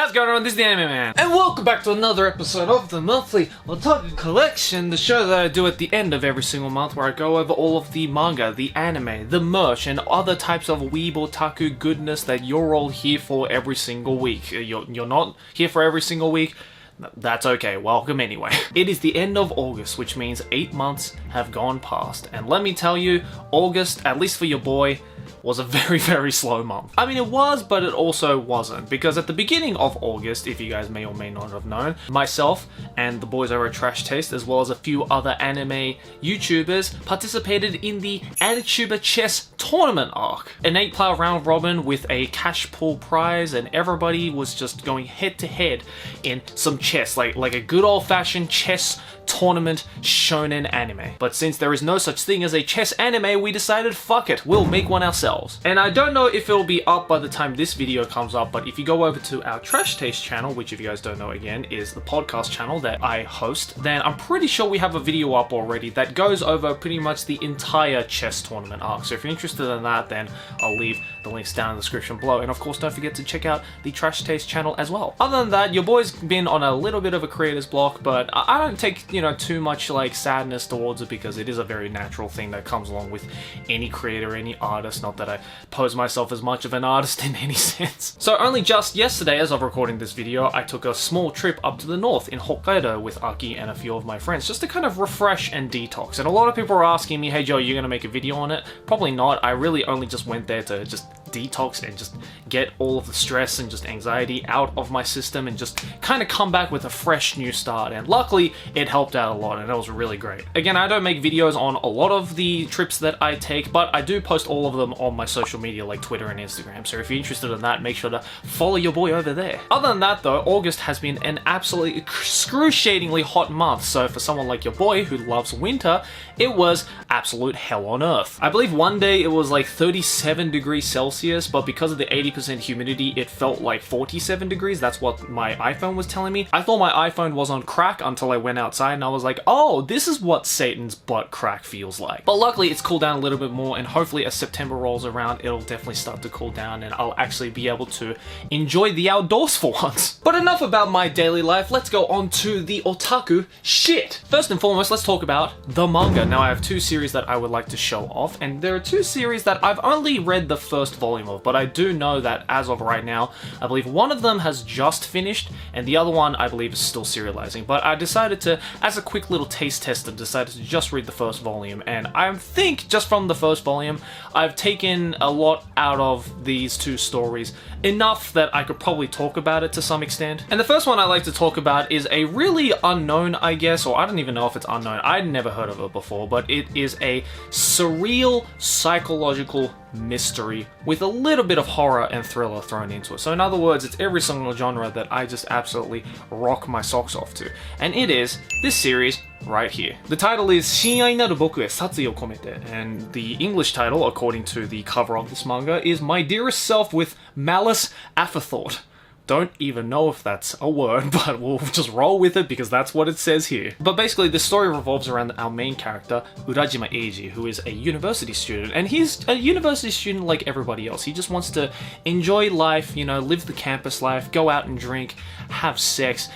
How's it going on? This is the Anime Man, and welcome back to another episode of the monthly Otaku Collection, the show that I do at the end of every single month where I go over all of the manga, the anime, the merch, and other types of weeb otaku goodness that you're all here for every single week. You're not here for every single week. That's okay, welcome anyway. It is the end of August, which means 8 months have gone past, and let me tell you, August, at least for your boy, was a very, very slow month. I mean, it was, but it also wasn't, because at the beginning of August, if you guys may or may not have known, myself and the boys over at Trash Taste, as well as a few other anime YouTubers, participated in the Anituber Chess Tournament arc. An 8-player round robin with a cash pool prize, and everybody was just going head to head in some chess, like a good old-fashioned chess tournament shonen anime. But since there is no such thing as a chess anime, we decided fuck it, we'll make one ourselves. And I don't know if it'll be up by the time this video comes up, but if you go over to our Trash Taste channel, which if you guys don't know again is the podcast channel that I host, then I'm pretty sure we have a video up already that goes over pretty much the entire chess tournament arc. So if you're interested in that, then I'll leave the links down in the description below. And of course, don't forget to check out the Trash Taste channel as well. Other than that, your boy's been on a little bit of a creator's block, but I don't take, too much like sadness towards it, because it is a very natural thing that comes along with any creator, any artist. Not that I pose myself as much of an artist in any sense. So only just yesterday, as of recording this video, I took a small trip up to the north in Hokkaido with Aki and a few of my friends, just to kind of refresh and detox. And a lot of people are asking me, hey Joe, you're gonna make a video on it? Probably not. I really only just went there to just detox and just get all of the stress and just anxiety out of my system and just kind of come back with a fresh new start. And luckily it helped out a lot, and it was really great. Again, I don't make videos on a lot of the trips that I take, but I do post all of them on my social media like Twitter and Instagram. So if you're interested in that, make sure to follow your boy over there. Other than that though, August has been an absolutely excruciatingly hot month. So for someone like your boy who loves winter, it was absolute hell on earth. I believe one day it was like 37 degrees Celsius, but because of the 80% humidity, it felt like 47 degrees. That's what my iPhone was telling me. I thought my iPhone was on crack until I went outside and I was like, oh, this is what Satan's butt crack feels like. But luckily it's cooled down a little bit more, and hopefully as September rolls around, it'll definitely start to cool down and I'll actually be able to enjoy the outdoors for once. But enough about my daily life, let's go on to the otaku shit. First and foremost, let's talk about the manga. Now I have two series that I would like to show off, and there are two series that I've only read the first volume of, but I do know that as of right now, I believe one of them has just finished and the other one I believe is still serializing. But I decided to, as a quick little taste tester, decided to just read the first volume, and I think just from the first volume I've taken a lot out of these two stories, enough that I could probably talk about it to some extent. And the first one I like to talk about is a really unknown, I guess, or I don't even know if it's unknown, I'd never heard of it before, but it is a surreal psychological mystery with a little bit of horror and thriller thrown into it. So in other words, it's every single genre that I just absolutely rock my socks off to. And it is this series right here. The title is 親愛なる僕へ殺意を込めて, and the English title, according to the cover of this manga, is My Dearest Self with Malice Aforethought. Don't even know if that's a word, but we'll just roll with it because that's what it says here. But basically, the story revolves around our main character, Urajima Eiji, who is a university student. And he's a university student like everybody else. He just wants to enjoy life, live the campus life, go out and drink, have sex,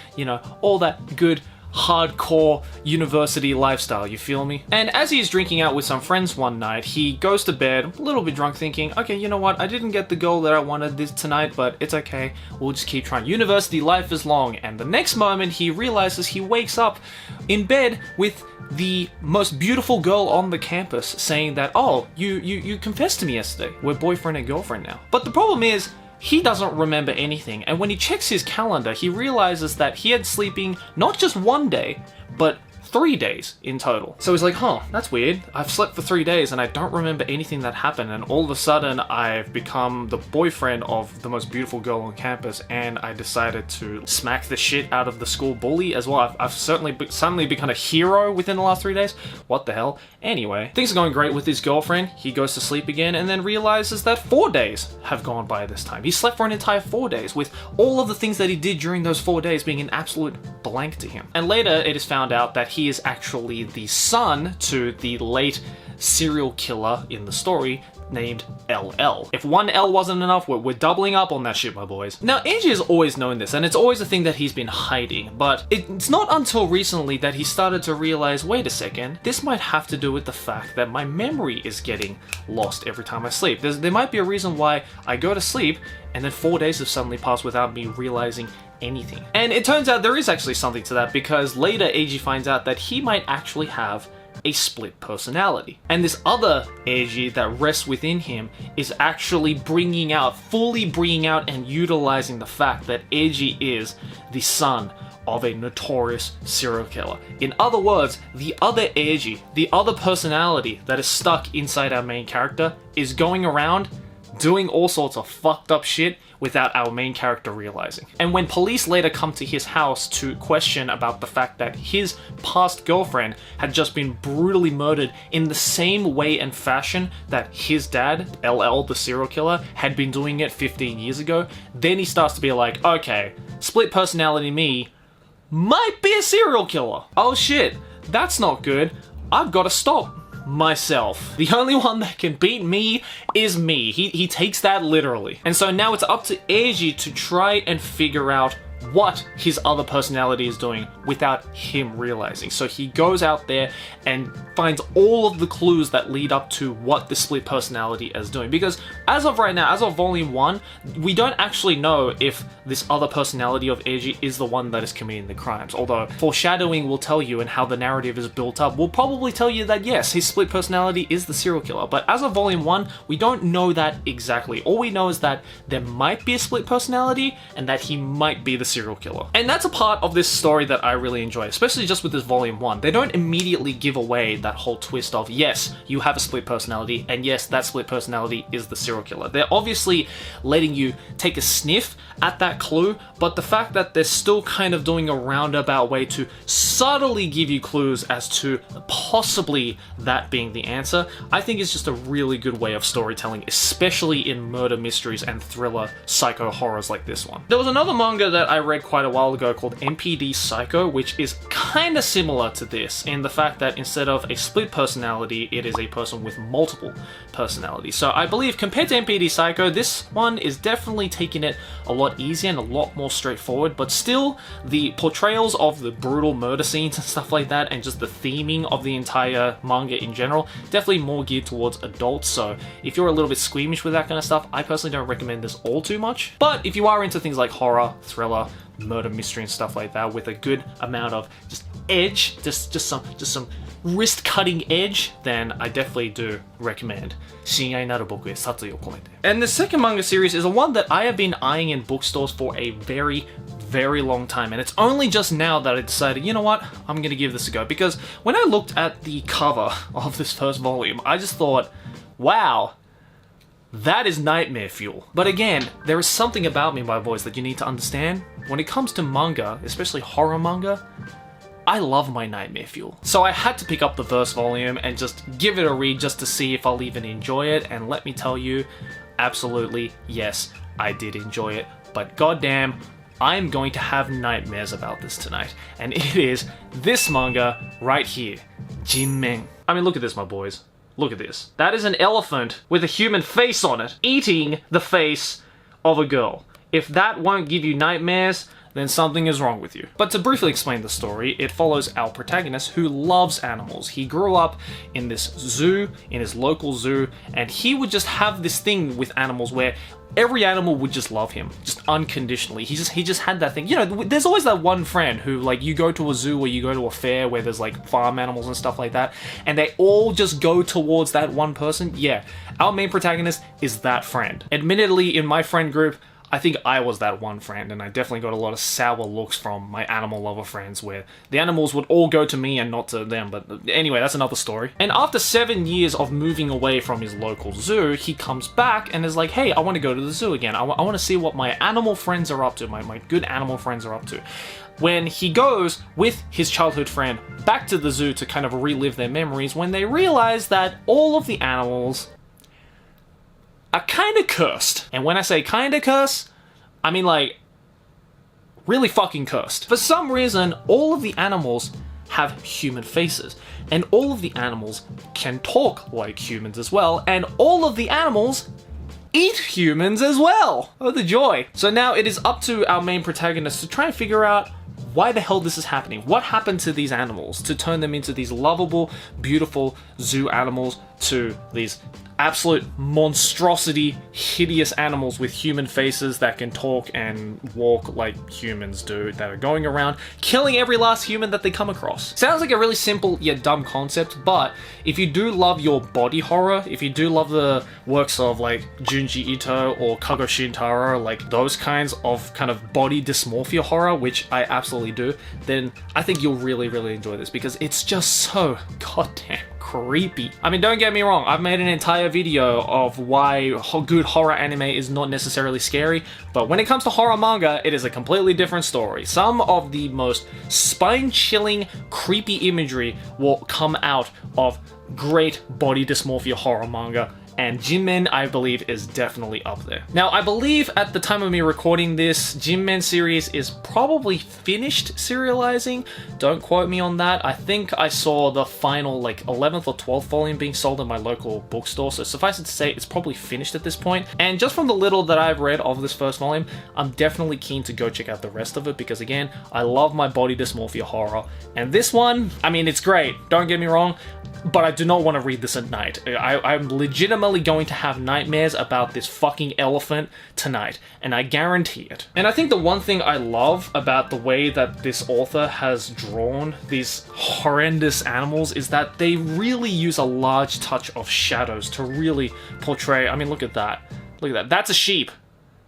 all that good hardcore university lifestyle, you feel me? And as he's drinking out with some friends one night, he goes to bed a little bit drunk, thinking, okay, you know what, I didn't get the goal that I wanted this tonight, but it's okay, we'll just keep trying. University life is long. And the next moment he realizes he wakes up in bed with the most beautiful girl on the campus saying that, oh, you confessed to me yesterday, we're boyfriend and girlfriend now. But the problem is, he doesn't remember anything, and when he checks his calendar, he realizes that he had sleeping not just one day, but 3 days in total. So he's like, huh, that's weird. I've slept for 3 days and I don't remember anything that happened, and all of a sudden I've become the boyfriend of the most beautiful girl on campus, and I decided to smack the shit out of the school bully as well. I've suddenly become a hero within the last 3 days. What the hell? Anyway, things are going great with his girlfriend. He goes to sleep again and then realizes that 4 days have gone by this time. He slept for an entire 4 days, with all of the things that he did during those 4 days being an absolute blank to him. And later it is found out that he is actually the son to the late serial killer in the story, named LL. If one L wasn't enough, we're doubling up on that shit, my boys. Now, Eiji has always known this, and it's always a thing that he's been hiding, but it's not until recently that he started to realize, wait a second, this might have to do with the fact that my memory is getting lost every time I sleep. There might be a reason why I go to sleep, and then 4 days have suddenly passed without me realizing anything. And it turns out there is actually something to that, because later Eiji finds out that he might actually have a split personality. And this other Eiji that rests within him is actually fully bringing out and utilizing the fact that Eiji is the son of a notorious serial killer. In other words, the other Eiji, the other personality that is stuck inside our main character, is going around doing all sorts of fucked up shit without our main character realizing. And when police later come to his house to question about the fact that his past girlfriend had just been brutally murdered in the same way and fashion that his dad, LL the serial killer, had been doing it 15 years ago, then he starts to be like, okay, split personality me might be a serial killer. Oh shit, that's not good. I've got to stop myself. The only one that can beat me is me. He takes that literally. And so now it's up to Eiji to try and figure out what his other personality is doing without him realizing. So he goes out there and finds all of the clues that lead up to what the split personality is doing. Because as of right now, as of volume 1, we don't actually know if this other personality of Eiji is the one that is committing the crimes. Although foreshadowing will tell you, and how the narrative is built up will probably tell you that yes, his split personality is the serial killer. But as of volume 1, we don't know that exactly. All we know is that there might be a split personality and that he might be the serial killer. And that's a part of this story that I really enjoy, especially just with this volume 1. They don't immediately give away that whole twist of, yes, you have a split personality, and yes, that split personality is the serial killer. They're obviously letting you take a sniff at that clue, but the fact that they're still kind of doing a roundabout way to subtly give you clues as to possibly that being the answer, I think is just a really good way of storytelling, especially in murder mysteries and thriller psycho horrors like this one. There was another manga that I read quite a while ago called MPD Psycho, which is kind of similar to this in the fact that instead of a split personality, it is a person with multiple personalities. So I believe compared to MPD Psycho, this one is definitely taking it a lot easier and a lot more straightforward, but still the portrayals of the brutal murder scenes and stuff like that, and just the theming of the entire manga in general, definitely more geared towards adults. So if you're a little bit squeamish with that kind of stuff, I personally don't recommend this all too much. But if you are into things like horror, thriller, murder mystery and stuff like that with a good amount of just edge, just some wrist cutting edge, then I definitely do recommend And the second manga series is a one that I have been eyeing in bookstores for a very long time, and it's only just now that I decided, you know what, I'm gonna give this a go. Because when I looked at the cover of this first volume, I just thought, wow, that is nightmare fuel. But again, there is something about me, my boys, that you need to understand. When it comes to manga, especially horror manga, I love my nightmare fuel. So I had to pick up the first volume and just give it a read just to see if I'll even enjoy it, and let me tell you, absolutely, yes, I did enjoy it. But goddamn, I'm going to have nightmares about this tonight, and it is this manga right here, Jinmen. I mean, look at this, my boys. Look at this. That is an elephant with a human face on it, eating the face of a girl. If that won't give you nightmares, then something is wrong with you. But to briefly explain the story, it follows our protagonist who loves animals. He grew up in this zoo, in his local zoo, and he would just have this thing with animals where every animal would just love him, just unconditionally. He just had that thing. You know, there's always that one friend who, like, you go to a zoo or you go to a fair where there's like farm animals and stuff like that, and they all just go towards that one person. Yeah, our main protagonist is that friend. Admittedly, in my friend group, I think I was that one friend, and I definitely got a lot of sour looks from my animal lover friends where the animals would all go to me and not to them. But anyway, that's another story. And after 7 years of moving away from his local zoo, he comes back and is like, hey, I want to go to the zoo again. I want to see what my animal friends are up to, my good animal friends are up to. When he goes with his childhood friend back to the zoo to kind of relive their memories, when they realize that all of the animals are kinda cursed. And when I say kinda cursed, I mean like really fucking cursed. For some reason, all of the animals have human faces. And all of the animals can talk like humans as well, and all of the animals eat humans as well. Oh, the joy. So now it is up to our main protagonist to try and figure out why the hell this is happening. What happened to these animals to turn them into these lovable, beautiful zoo animals to these absolute monstrosity, hideous animals with human faces that can talk and walk like humans do, that are going around killing every last human that they come across. Sounds like a really simple yet dumb concept, but if you do love your body horror, if you do love the works of like Junji Ito or Kago Shintaro, like those kinds of kind of body dysmorphia horror, which I absolutely do, then I think you'll really, really enjoy this because it's just so goddamn creepy. I mean, don't get me wrong, I've made an entire video of why good horror anime is not necessarily scary, but when it comes to horror manga, it is a completely different story. Some of the most spine-chilling, creepy imagery will come out of great body dysmorphia horror manga, and Jinmen, I believe, is definitely up there. Now, I believe at the time of me recording this, Jinmen series is probably finished serializing. Don't quote me on that. I think I saw the final, like, 11th or 12th volume being sold in my local bookstore, so suffice it to say, it's probably finished at this point. And just from the little that I've read of this first volume, I'm definitely keen to go check out the rest of it, because again, I love my body dysmorphia horror. And this one, I mean, it's great, don't get me wrong, but I do not want to read this at night. I'm legitimately going to have nightmares about this fucking elephant tonight, and I guarantee it. And I think the one thing I love about the way that this author has drawn these horrendous animals is that they really use a large touch of shadows to really portray. I mean, look at that. Look at that. That's a sheep.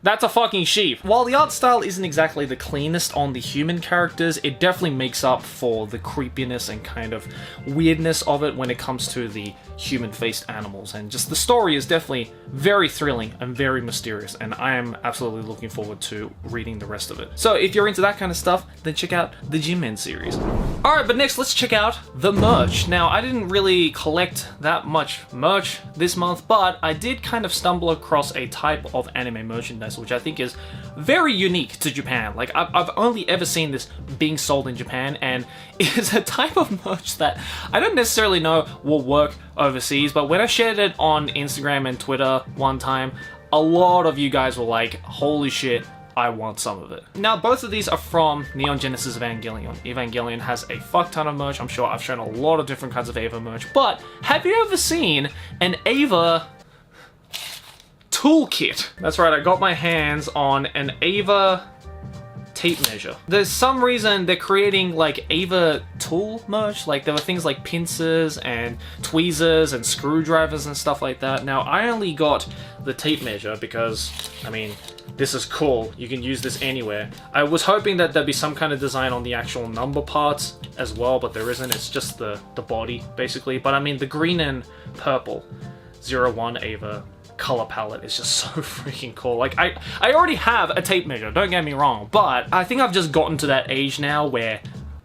That's a fucking sheep. While the art style isn't exactly the cleanest on the human characters, it definitely makes up for the creepiness and kind of weirdness of it when it comes to the human-faced animals. And just the story is definitely very thrilling and very mysterious, and I am absolutely looking forward to reading the rest of it. So if you're into that kind of stuff, then check out the Jinmen series. Alright, but next let's check out the merch. Now, I didn't really collect that much merch this month, but I did kind of stumble across a type of anime merchandise which I think is very unique to Japan. Like, I've only ever seen this being sold in Japan, and it's a type of merch that I don't necessarily know will work overseas, but when I shared it on Instagram and Twitter one time, a lot of you guys were like, holy shit, I want some of it. Now, both of these are from Neon Genesis Evangelion. Evangelion has a fuck ton of merch. I'm sure I've shown a lot of different kinds of EVA merch, but have you ever seen an EVA toolkit? That's right, I got my hands on an EVA tape measure. There's some reason they're creating like EVA tool merch. Like, there were things like pincers and tweezers and screwdrivers and stuff like that. Now, I only got the tape measure because, I mean, this is cool. You can use this anywhere. I was hoping that there'd be some kind of design on the actual number parts as well, but there isn't. It's just the body, basically. But I mean, the green and purple 01 EVA color palette is just so freaking cool. Like, I already have a tape measure, don't get me wrong, but I think I've just gotten to that age now where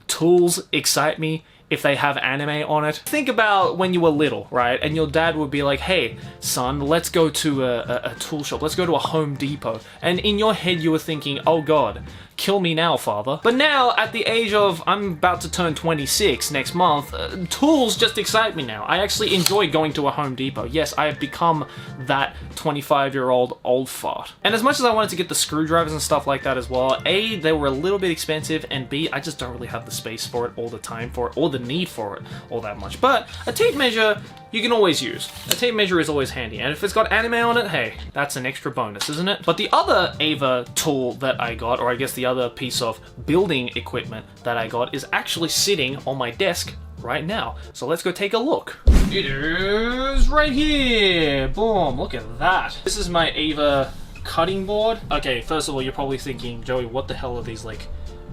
tools excite me if they have anime on it. Think about when you were little, right? And your dad would be like, hey, son, let's go to a tool shop. Let's go to a Home Depot. And in your head, you were thinking, oh God, kill me now, father. But now, at the age of, I'm about to turn 26 next month, tools just excite me now. I actually enjoy going to a Home Depot. Yes, I have become that 25-year-old old fart. And as much as I wanted to get the screwdrivers and stuff like that as well, A, they were a little bit expensive, and B, I just don't really have the space for it all the time for it, or the need for it all that much. But a tape measure, you can always use. A tape measure is always handy, and if it's got anime on it, hey, that's an extra bonus, isn't it? But the other EVA tool that I got, or I guess the other piece of building equipment that I got, is actually sitting on my desk right now. So let's go take a look. It is right here. Boom, look at that. This is my EVA cutting board. Okay, first of all, you're probably thinking, Joey, what the hell are these, like,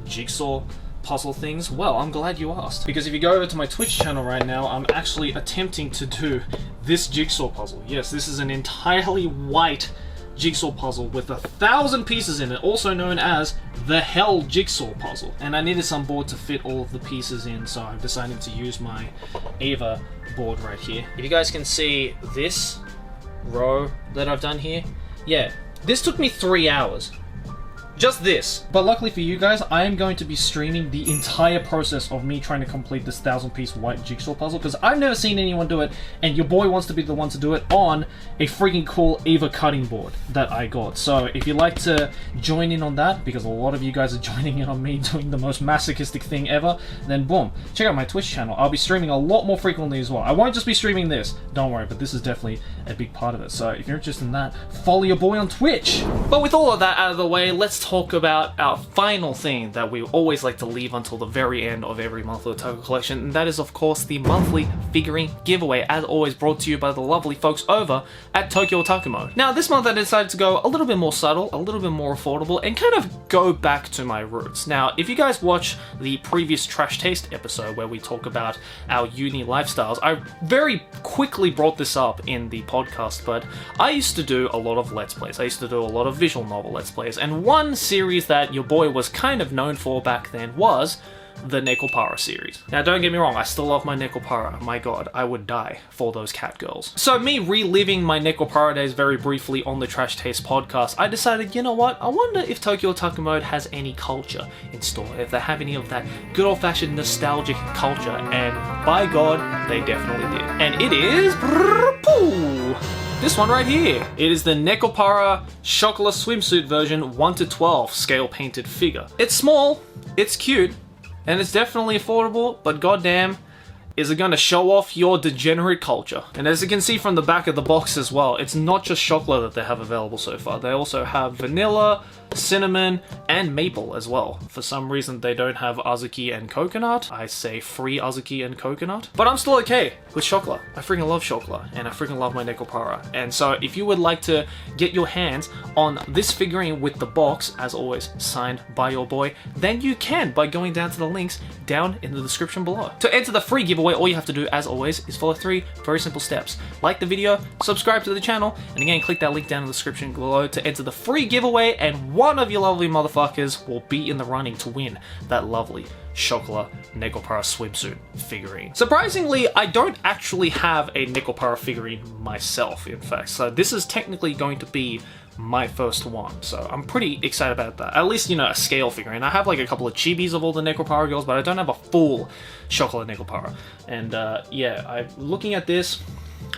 jigsaw puzzle things? Well, I'm glad you asked, because if you go over to my Twitch channel right now, I'm actually attempting to do this jigsaw puzzle. Yes, this is an entirely white jigsaw puzzle with 1,000 pieces in it, also known as the Hell Jigsaw Puzzle. And I needed some board to fit all of the pieces in, so I've decided to use my EVA board right here. If you guys can see this row that I've done here, yeah, this took me 3 hours. Just this. But luckily for you guys, I am going to be streaming the entire process of me trying to complete this 1,000-piece white jigsaw puzzle, because I've never seen anyone do it, and your boy wants to be the one to do it on a freaking cool EVA Cutting Board that I got. So if you'd like to join in on that, because a lot of you guys are joining in on me doing the most masochistic thing ever, then boom, check out my Twitch channel. I'll be streaming a lot more frequently as well. I won't just be streaming this, don't worry, but this is definitely a big part of it. So if you're interested in that, follow your boy on Twitch. But with all of that out of the way, let's talk about our final thing that we always like to leave until the very end of every monthly otaku collection, and that is of course the monthly figurine giveaway, as always brought to you by the lovely folks over at Tokyo Otaku Mode. Now this month I decided to go a little bit more subtle, a little bit more affordable, and kind of go back to my roots. Now if you guys watch the previous Trash Taste episode where we talk about our uni lifestyles, I very quickly brought this up in the podcast, but I used to do a lot of Let's Plays. I used to do a lot of visual novel Let's Plays, and one series that your boy was kind of known for back then was the Nekopara series. Now don't get me wrong, I still love my Nekopara. My god, I would die for those cat girls. So me reliving my Nekopara days very briefly on the Trash Taste podcast, I decided, you know what, I wonder if Tokyo Otaku Mode has any culture in store, if they have any of that good old-fashioned nostalgic culture, and by god, they definitely did. And it is... this one right here. It is the Nekopara Chocolat swimsuit version 1:12 scale painted figure. It's small, it's cute, and it's definitely affordable, but goddamn, is it going to show off your degenerate culture? And as you can see from the back of the box as well, it's not just chocolate that they have available so far. They also have vanilla, cinnamon, and maple as well. For some reason, they don't have azuki and coconut. I say free azuki and coconut. But I'm still okay with chocolate. I freaking love chocolate, and I freaking love my Nekopara. And so if you would like to get your hands on this figurine with the box, as always, signed by your boy, then you can by going down to the links down in the description below. To enter the free giveaway, all you have to do, as always, is follow 3 very simple steps. Like the video, subscribe to the channel, and again, click that link down in the description below to enter the free giveaway, and one of you lovely motherfuckers will be in the running to win that lovely Chocolat Nekopara swimsuit figurine. Surprisingly, I don't actually have a Nekopara figurine myself, in fact, so this is technically going to be my first one, so I'm pretty excited about that. At least, you know, a scale figurine. I have like a couple of chibis of all the Nekopara girls, but I don't have a full Chocolat Nekopara. And yeah, looking at this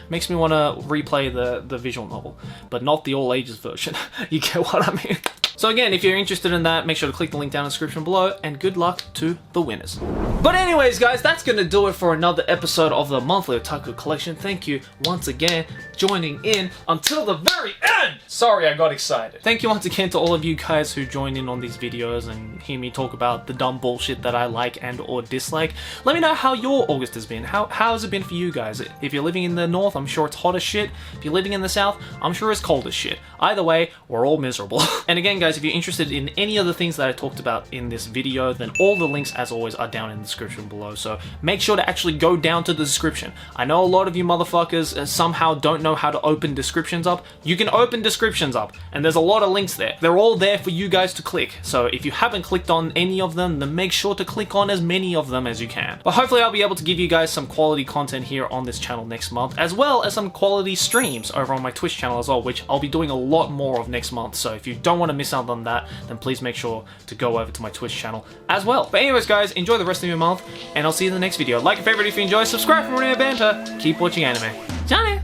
makes me want to replay the visual novel, but not the all ages version. You get what I mean? So again, if you're interested in that, make sure to click the link down in the description below, and good luck to the winners. But anyways, guys, that's going to do it for another episode of the Monthly Otaku Collection. Thank you once again joining in until the very end! Sorry, I got excited. Thank you once again to all of you guys who join in on these videos and hear me talk about the dumb bullshit that I like and or dislike. Let me know how your August has been. How has it been for you guys? If you're living in the north, I'm sure it's hot as shit. If you're living in the south, I'm sure it's cold as shit. Either way, we're all miserable. And again, guys, if you're interested in any of the things that I talked about in this video, then all the links, as always, are down in the description below. So make sure to actually go down to the description. I know a lot of you motherfuckers somehow don't know how to open descriptions up. You can open descriptions up, and there's a lot of links there. They're all there for you guys to click. So if you haven't clicked on any of them, then make sure to click on as many of them as you can. But hopefully I'll be able to give you guys some quality content here on this channel next month, as well as some quality streams over on my Twitch channel as well, which I'll be doing a lot more of next month. So if you don't want to miss out on that, then please make sure to go over to my Twitch channel as well. But anyways, guys, enjoy the rest of your month, and I'll see you in the next video. Like and favorite if you enjoy, subscribe for more anime banter, keep watching anime. Johnny!